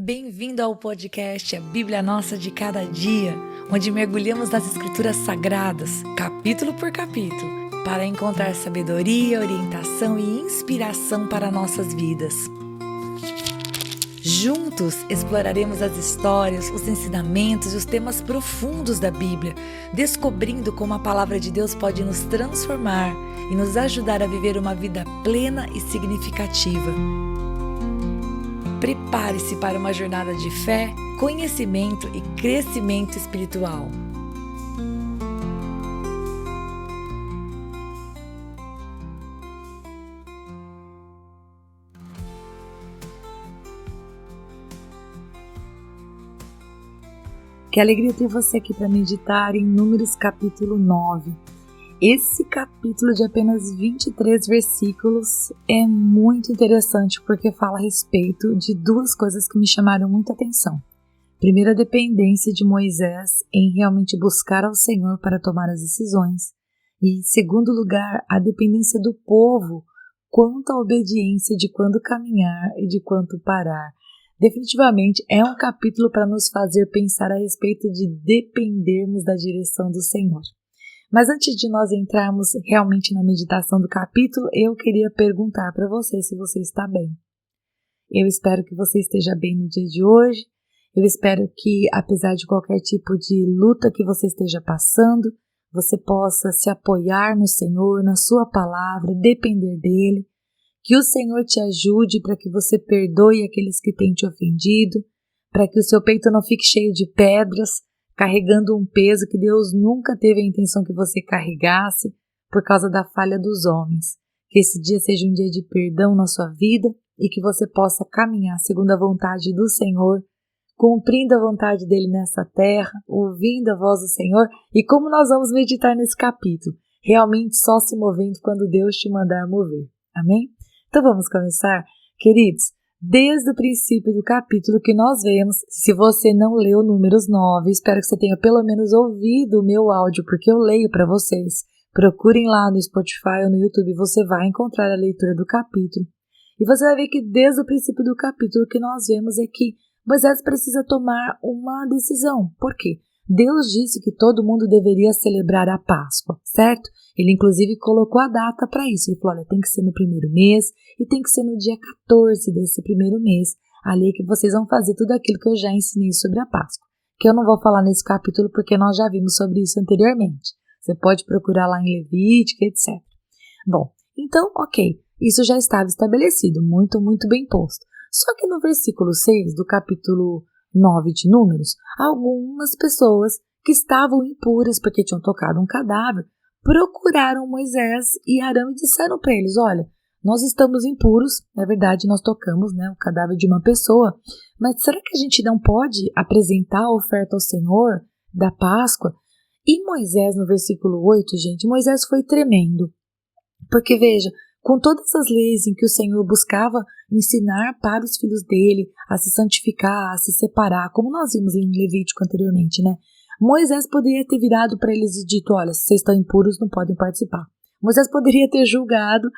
Bem-vindo ao podcast A Bíblia Nossa de Cada Dia, onde mergulhamos nas Escrituras Sagradas, capítulo por capítulo, para encontrar sabedoria, orientação e inspiração para nossas vidas. Juntos exploraremos as histórias, os ensinamentos e os temas profundos da Bíblia, descobrindo como a palavra de Deus pode nos transformar e nos ajudar a viver uma vida plena e significativa. Prepare-se para uma jornada de fé, conhecimento e crescimento espiritual. Que alegria ter você aqui para meditar em Números capítulo 9. Esse capítulo de apenas 23 versículos é muito interessante porque fala a respeito de duas coisas que me chamaram muita atenção. Primeiro, a dependência de Moisés em realmente buscar ao Senhor para tomar as decisões. E, em segundo lugar, a dependência do povo quanto à obediência de quando caminhar e de quando parar. Definitivamente é um capítulo para nos fazer pensar a respeito de dependermos da direção do Senhor. Mas antes de nós entrarmos realmente na meditação do capítulo, eu queria perguntar para você se você está bem. Eu espero que você esteja bem no dia de hoje. Eu espero que, apesar de qualquer tipo de luta que você esteja passando, você possa se apoiar no Senhor, na sua palavra, depender dele. Que o Senhor te ajude para que você perdoe aqueles que têm te ofendido, para que o seu peito não fique cheio de pedras, carregando um peso que Deus nunca teve a intenção que você carregasse por causa da falha dos homens. Que esse dia seja um dia de perdão na sua vida e que você possa caminhar segundo a vontade do Senhor, cumprindo a vontade dele nessa terra, ouvindo a voz do Senhor. E como nós vamos meditar nesse capítulo? Realmente só se movendo quando Deus te mandar mover. Amém? Então vamos começar? Queridos, desde o princípio do capítulo que nós vemos, se você não leu Números 9, espero que você tenha pelo menos ouvido o meu áudio, porque eu leio para vocês. Procurem lá no Spotify ou no YouTube, você vai encontrar a leitura do capítulo. E você vai ver que desde o princípio do capítulo que nós vemos é que Moisés precisa tomar uma decisão. Por quê? Deus disse que todo mundo deveria celebrar a Páscoa, certo? Ele inclusive colocou a data para isso. Ele falou, olha, tem que ser no primeiro mês e tem que ser no dia 14 desse primeiro mês. Ali é que vocês vão fazer tudo aquilo que eu já ensinei sobre a Páscoa. Que eu não vou falar nesse capítulo porque nós já vimos sobre isso anteriormente. Você pode procurar lá em Levítico, etc. Bom, então, ok. Isso já estava estabelecido, muito bem posto. Só que no versículo 6 do capítulo 9 de Números, algumas pessoas que estavam impuras porque tinham tocado um cadáver, procuraram Moisés e Arão e disseram para eles, olha, nós estamos impuros, na verdade nós tocamos o cadáver de uma pessoa, mas será que a gente não pode apresentar a oferta ao Senhor da Páscoa? E Moisés, no versículo 8, gente, Moisés foi tremendo, porque veja, com todas as leis em que o Senhor buscava ensinar para os filhos dele a se santificar, a se separar, como nós vimos em Levítico anteriormente, Moisés poderia ter virado para eles e dito, olha, se vocês estão impuros, não podem participar. Moisés poderia ter julgado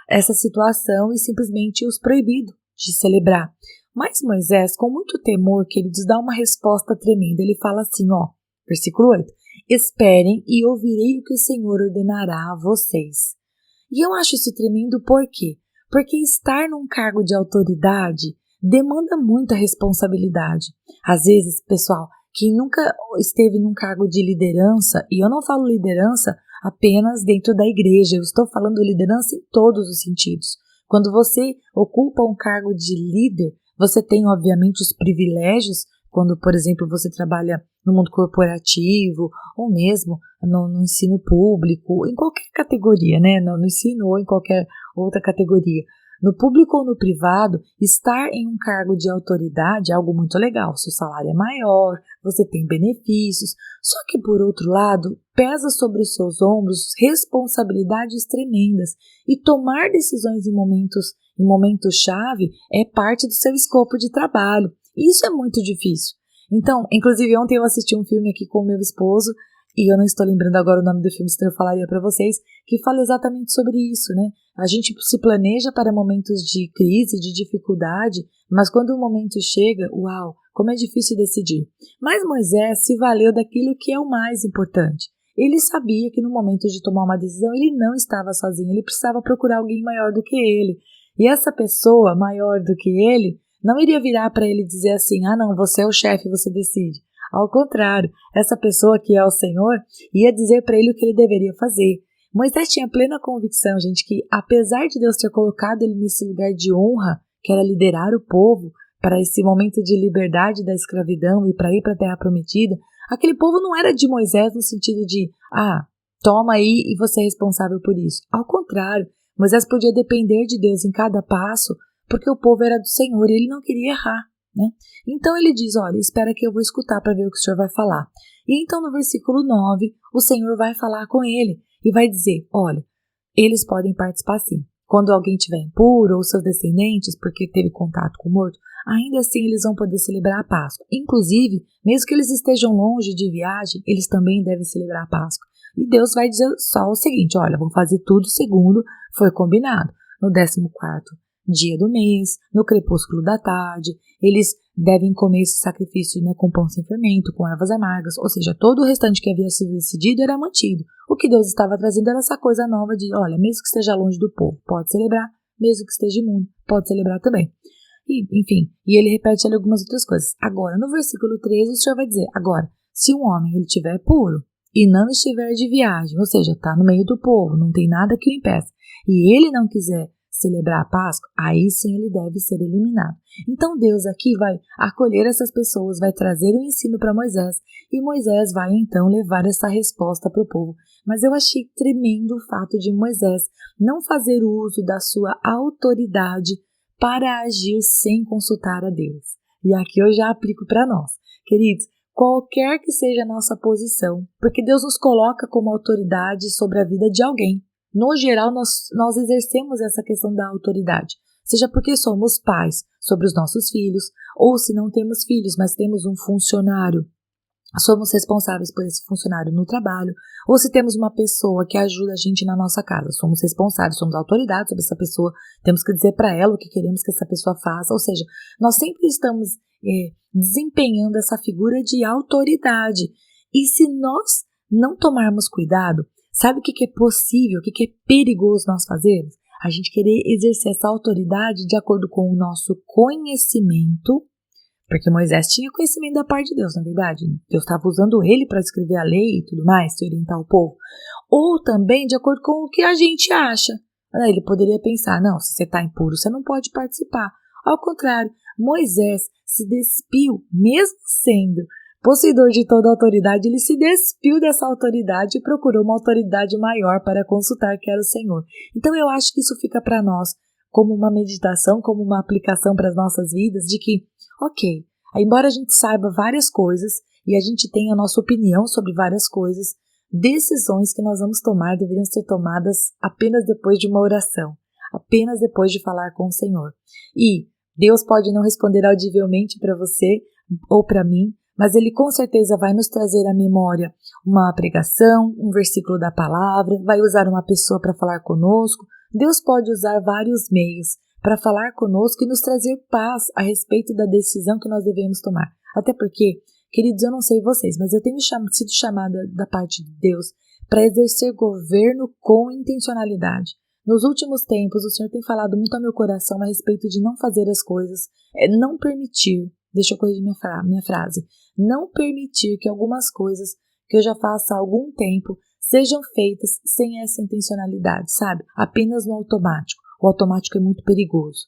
essa situação e simplesmente os proibido de celebrar. Mas Moisés, com muito temor, que ele nos dá uma resposta tremenda. Ele fala assim, versículo 8, esperem e ouvirei o que o Senhor ordenará a vocês. E eu acho isso tremendo por quê? Porque estar num cargo de autoridade demanda muita responsabilidade. Às vezes, pessoal, quem nunca esteve num cargo de liderança, e eu não falo liderança apenas dentro da igreja, eu estou falando liderança em todos os sentidos. Quando você ocupa um cargo de líder, você tem, obviamente, os privilégios, quando, por exemplo, você trabalha no mundo corporativo, ou mesmo no ensino público, em qualquer categoria, no ensino ou em qualquer outra categoria. No público ou no privado, estar em um cargo de autoridade é algo muito legal. Seu salário é maior, você tem benefícios. Só que, por outro lado, pesa sobre os seus ombros responsabilidades tremendas. E tomar decisões em momentos-chave é parte do seu escopo de trabalho. Isso é muito difícil. Então, inclusive ontem eu assisti um filme aqui com o meu esposo e eu não estou lembrando agora o nome do filme, senão eu falaria para vocês, que fala exatamente sobre isso, né? A gente se planeja para momentos de crise, de dificuldade, mas quando o momento chega, uau, como é difícil decidir. Mas Moisés se valeu daquilo que é o mais importante. Ele sabia que no momento de tomar uma decisão, ele não estava sozinho, ele precisava procurar alguém maior do que ele. E essa pessoa maior do que ele não iria virar para ele e dizer assim, ah não, você é o chefe, você decide. Ao contrário, essa pessoa que é o Senhor ia dizer para ele o que ele deveria fazer. Moisés tinha plena convicção, gente, que apesar de Deus ter colocado ele nesse lugar de honra, que era liderar o povo para esse momento de liberdade da escravidão e para ir para a Terra Prometida, aquele povo não era de Moisés no sentido de, toma aí e você é responsável por isso. Ao contrário, Moisés podia depender de Deus em cada passo, porque o povo era do Senhor e ele não queria errar, né? Então ele diz, olha, espera que eu vou escutar para ver o que o Senhor vai falar. E então no versículo 9, o Senhor vai falar com ele e vai dizer, olha, eles podem participar sim. Quando alguém estiver impuro ou seus descendentes, porque teve contato com o morto, ainda assim eles vão poder celebrar a Páscoa. Inclusive, mesmo que eles estejam longe de viagem, eles também devem celebrar a Páscoa. E Deus vai dizer só o seguinte, olha, vão fazer tudo segundo foi combinado. No 14º dia do mês, no crepúsculo da tarde, eles devem comer esse sacrifício, né, com pão sem fermento, com ervas amargas, ou seja, todo o restante que havia sido decidido era mantido. O que Deus estava trazendo era essa coisa nova de, olha, mesmo que esteja longe do povo, pode celebrar, mesmo que esteja imundo, pode celebrar também. E, enfim, e ele repete ali algumas outras coisas. Agora, no versículo 13, o Senhor vai dizer, agora, se um homem ele estiver puro e não estiver de viagem, ou seja, está no meio do povo, não tem nada que o impeça, e ele não quiser celebrar a Páscoa, aí sim ele deve ser eliminado. Então Deus aqui vai acolher essas pessoas, vai trazer o ensino para Moisés, e Moisés vai então levar essa resposta para o povo. Mas eu achei tremendo o fato de Moisés não fazer uso da sua autoridade para agir sem consultar a Deus. E aqui eu já aplico para nós. Queridos, qualquer que seja a nossa posição, porque Deus nos coloca como autoridade sobre a vida de alguém. No geral, nós exercemos essa questão da autoridade, seja porque somos pais sobre os nossos filhos, ou se não temos filhos, mas temos um funcionário, somos responsáveis por esse funcionário no trabalho, ou se temos uma pessoa que ajuda a gente na nossa casa, somos responsáveis, somos autoridade sobre essa pessoa, temos que dizer para ela o que queremos que essa pessoa faça, ou seja, nós sempre estamos desempenhando essa figura de autoridade, e se nós não tomarmos cuidado, sabe o que é possível, o que é perigoso nós fazermos? A gente querer exercer essa autoridade de acordo com o nosso conhecimento, porque Moisés tinha conhecimento da parte de Deus, na verdade. Deus estava usando ele para escrever a lei e tudo mais, se orientar o povo. Ou também de acordo com o que a gente acha. Ele poderia pensar, não, se você está impuro, você não pode participar. Ao contrário, Moisés se despiu, mesmo sendo possuidor de toda a autoridade, ele se despiu dessa autoridade e procurou uma autoridade maior para consultar, que era o Senhor. Então eu acho que isso fica para nós como uma meditação, como uma aplicação para as nossas vidas, de que, ok, embora a gente saiba várias coisas e a gente tenha a nossa opinião sobre várias coisas, decisões que nós vamos tomar deveriam ser tomadas apenas depois de uma oração, apenas depois de falar com o Senhor. E Deus pode não responder audivelmente para você ou para mim, mas Ele com certeza vai nos trazer à memória uma pregação, um versículo da palavra, vai usar uma pessoa para falar conosco. Deus pode usar vários meios para falar conosco e nos trazer paz a respeito da decisão que nós devemos tomar. Até porque, queridos, eu não sei vocês, mas eu tenho sido chamada da parte de Deus para exercer governo com intencionalidade. Nos últimos tempos, o Senhor tem falado muito ao meu coração a respeito de não fazer as coisas, não permitir. Deixa eu corrigir minha frase. Não permitir que algumas coisas que eu já faço há algum tempo sejam feitas sem essa intencionalidade, sabe? Apenas no automático. O automático é muito perigoso.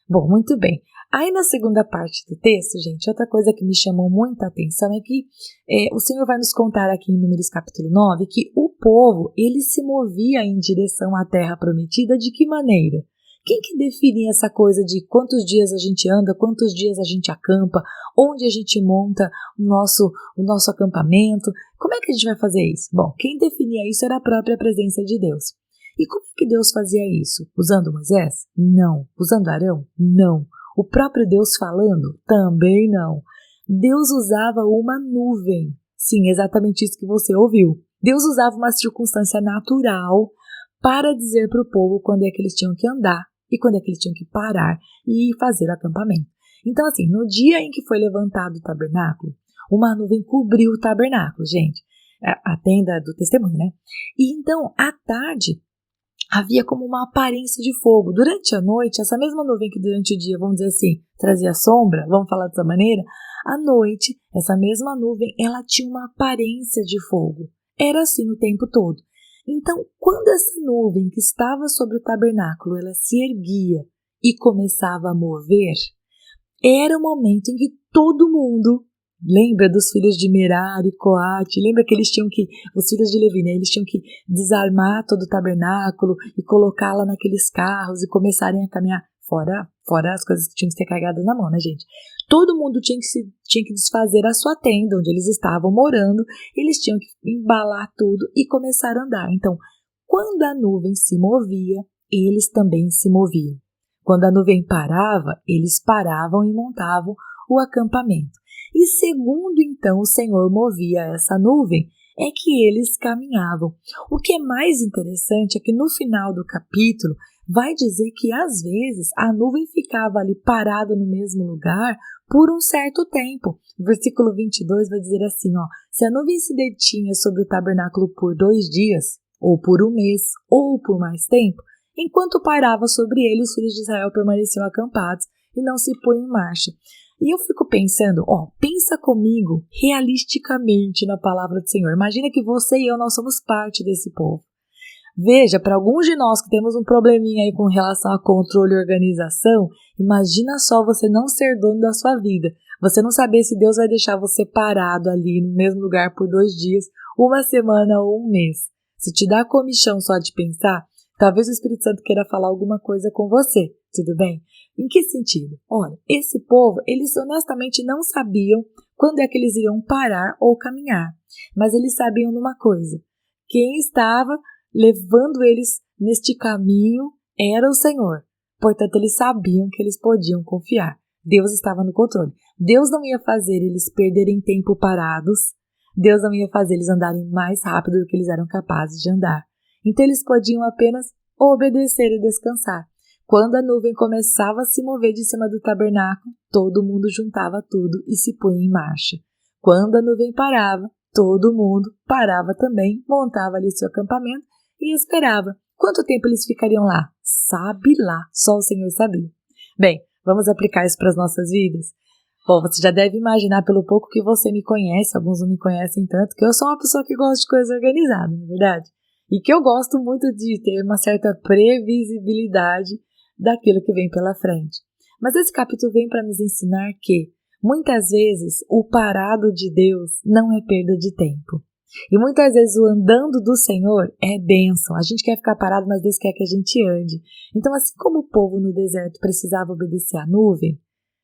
Bom, muito bem. Aí na segunda parte do texto, gente, outra coisa que me chamou muita atenção é que o Senhor vai nos contar aqui em Números capítulo 9 que o povo, ele se movia em direção à terra prometida de que maneira? Quem que define essa coisa de quantos dias a gente anda, quantos dias a gente acampa, onde a gente monta o nosso acampamento? Como é que a gente vai fazer isso? Bom, quem definia isso era a própria presença de Deus. E como é que Deus fazia isso? Usando Moisés? Não. Usando Arão? Não. O próprio Deus falando? Também não. Deus usava uma nuvem. Sim, exatamente isso que você ouviu. Deus usava uma circunstância natural para dizer para o povo quando é que eles tinham que andar e quando é que eles tinham que parar e fazer o acampamento. Então, assim, no dia em que foi levantado o tabernáculo, uma nuvem cobriu o tabernáculo, gente, a tenda do testemunho, né? E então, à tarde, havia como uma aparência de fogo. Durante a noite, essa mesma nuvem que durante o dia, vamos dizer assim, trazia sombra, vamos falar dessa maneira, à noite, essa mesma nuvem, ela tinha uma aparência de fogo. Era assim o tempo todo. Então, quando essa nuvem que estava sobre o tabernáculo, ela se erguia e começava a mover, era o momento em que todo mundo, lembra dos filhos de Merari e Coate, lembra que eles tinham que, os filhos de Levi, né, eles tinham que desarmar todo o tabernáculo e colocá-la naqueles carros e começarem a caminhar, fora as coisas que tinham que ser carregadas na mão, né, gente? Todo mundo tinha que desfazer a sua tenda, onde eles estavam morando, eles tinham que embalar tudo e começar a andar. Então, quando a nuvem se movia, eles também se moviam. Quando a nuvem parava, eles paravam e montavam o acampamento. E segundo então o Senhor movia essa nuvem, é que eles caminhavam. O que é mais interessante é que no final do capítulo vai dizer que às vezes a nuvem ficava ali parada no mesmo lugar por um certo tempo. O versículo 22 vai dizer assim, ó, se a nuvem se detinha sobre o tabernáculo por 2 dias, ou por 1 mês, ou por mais tempo, enquanto pairava sobre ele, os filhos de Israel permaneciam acampados e não se punham em marcha. E eu fico pensando, pensa comigo realisticamente na palavra do Senhor. Imagina que você e eu, nós somos parte desse povo. Veja, para alguns de nós que temos um probleminha aí com relação a controle e organização, imagina só você não ser dono da sua vida. Você não saber se Deus vai deixar você parado ali no mesmo lugar por 2 dias, 1 semana ou 1 mês. Se te dá comichão só de pensar, talvez o Espírito Santo queira falar alguma coisa com você, tudo bem? Em que sentido? Olha, esse povo, eles honestamente não sabiam quando é que eles iriam parar ou caminhar, mas eles sabiam numa coisa, quem estava levando eles neste caminho era o Senhor, portanto eles sabiam que eles podiam confiar, Deus estava no controle, Deus não ia fazer eles perderem tempo parados, Deus não ia fazer eles andarem mais rápido do que eles eram capazes de andar, então eles podiam apenas obedecer e descansar. Quando a nuvem começava a se mover de cima do tabernáculo, todo mundo juntava tudo e se punha em marcha. Quando a nuvem parava, todo mundo parava também, montava ali seu acampamento e esperava. Quanto tempo eles ficariam lá? Sabe lá, só o Senhor sabia. Bem, vamos aplicar isso para as nossas vidas? Bom, você já deve imaginar pelo pouco que você me conhece, alguns não me conhecem tanto, que eu sou uma pessoa que gosta de coisa organizada, não é verdade? E que eu gosto muito de ter uma certa previsibilidade daquilo que vem pela frente. Mas esse capítulo vem para nos ensinar que, muitas vezes, o parado de Deus não é perda de tempo. E muitas vezes o andando do Senhor é bênção. A gente quer ficar parado, mas Deus quer que a gente ande. Então, assim como o povo no deserto precisava obedecer à nuvem,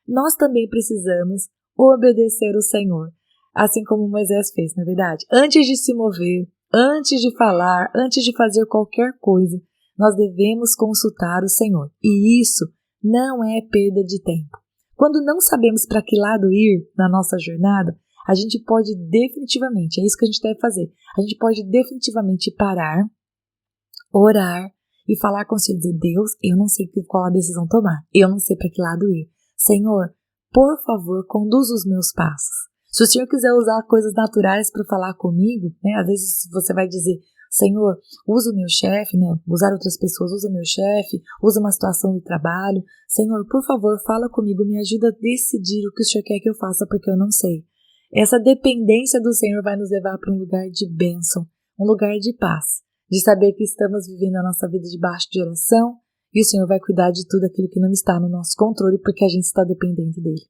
nós também precisamos obedecer o Senhor. Assim como Moisés fez, na verdade. Antes de se mover, antes de falar, antes de fazer qualquer coisa, nós devemos consultar o Senhor. E isso não é perda de tempo. Quando não sabemos para que lado ir na nossa jornada, a gente pode definitivamente, é isso que a gente deve fazer, a gente pode definitivamente parar, orar e falar com o Senhor, dizer, Deus, eu não sei qual a decisão tomar, eu não sei para que lado ir. Senhor, por favor, conduza os meus passos. Se o Senhor quiser usar coisas naturais para falar comigo, né, às vezes você vai dizer, Senhor, usa o meu chefe, né? Usar outras pessoas, usa o meu chefe, usa uma situação do trabalho. Senhor, por favor, fala comigo, me ajuda a decidir o que o Senhor quer que eu faça, porque eu não sei. Essa dependência do Senhor vai nos levar para um lugar de bênção, um lugar de paz, de saber que estamos vivendo a nossa vida debaixo de oração e o Senhor vai cuidar de tudo aquilo que não está no nosso controle, porque a gente está dependendo dele.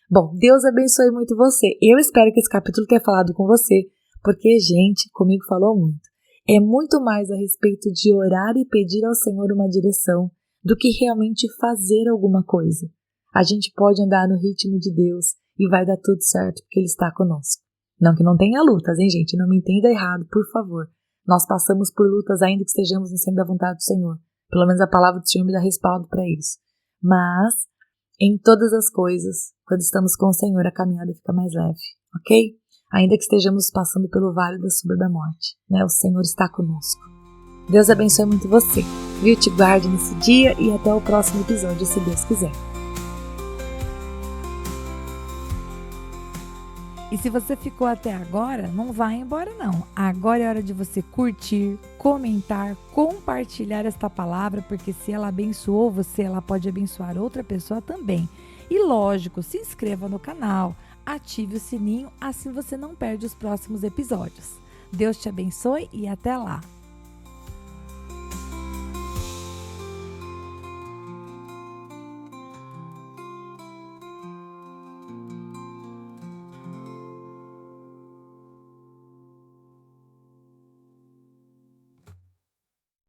Bom, Deus abençoe muito você. Eu espero que esse capítulo tenha falado com você, porque, gente, comigo falou muito. É muito mais a respeito de orar e pedir ao Senhor uma direção do que realmente fazer alguma coisa. A gente pode andar no ritmo de Deus e vai dar tudo certo porque Ele está conosco. Não que não tenha lutas, hein, gente? Não me entenda errado, por favor. Nós passamos por lutas ainda que estejamos no centro da vontade do Senhor. Pelo menos a palavra do Senhor me dá respaldo para isso. Mas, em todas as coisas, quando estamos com o Senhor, a caminhada fica mais leve, ok? ainda que estejamos passando pelo vale da sombra da morte, né? O Senhor está conosco. Deus abençoe muito você. Viu? Te guarde nesse dia e até o próximo episódio, se Deus quiser. E se você ficou até agora, não vai embora não. Agora é hora de você curtir, comentar, compartilhar esta palavra, porque se ela abençoou você, ela pode abençoar outra pessoa também. E lógico, se inscreva no canal, ative o sininho, assim você não perde os próximos episódios. Deus te abençoe e até lá!